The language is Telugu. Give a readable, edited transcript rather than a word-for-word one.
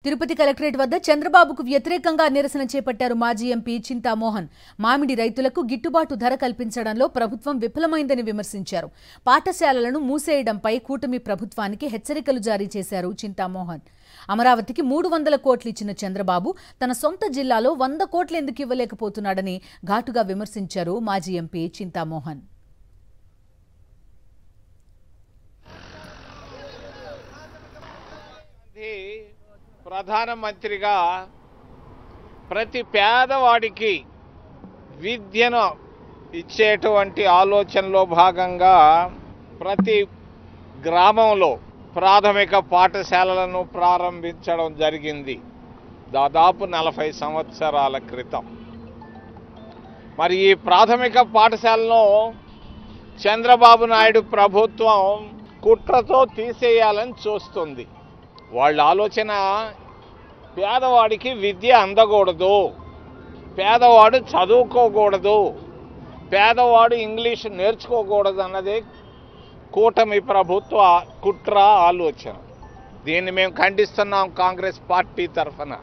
తిరుపతి కలెక్టరేట్ వద్ద చంద్రబాబుకు వ్యతిరేకంగా నిరసన చేపట్టారు మాజీ ఎంపీ చింతామోహన్. మామిడి రైతులకు గిట్టుబాటు ధర కల్పించడంలో ప్రభుత్వం విఫలమైందని విమర్శించారు. పాఠశాలలను మూసేయడంపై కూటమి ప్రభుత్వానికి హెచ్చరికలు జారీ చేశారు చింతామోహన్. అమరావతికి 300 కోట్లు ఇచ్చిన చంద్రబాబు తన సొంత జిల్లాలో 100 కోట్లు ఎందుకు ఇవ్వలేకపోతున్నాడని ఘాటుగా విమర్శించారు మాజీ ఎంపీ చింతామోహన్. ప్రధానమంత్రిగా ప్రతి పేదవాడికి విద్యను ఇచ్చేటువంటి ఆలోచనలో భాగంగా ప్రతి గ్రామంలో ప్రాథమిక పాఠశాలలను ప్రారంభించడం జరిగింది దాదాపు 40 సంవత్సరాల క్రితం. మరి ఈ ప్రాథమిక పాఠశాలను చంద్రబాబు నాయుడు ప్రభుత్వం కుట్రతో తీసేయాలని చూస్తుంది. వాళ్ళ ఆలోచన పేదవాడికి విద్య అందకూడదు, పేదవాడు చదువుకోకూడదు, పేదవాడు ఇంగ్లీష్ నేర్చుకోకూడదు అన్నదే కూటమి ప్రభుత్వ కుట్ర ఆలోచన. దీన్ని మేము ఖండిస్తున్నాం కాంగ్రెస్ పార్టీ తరఫున.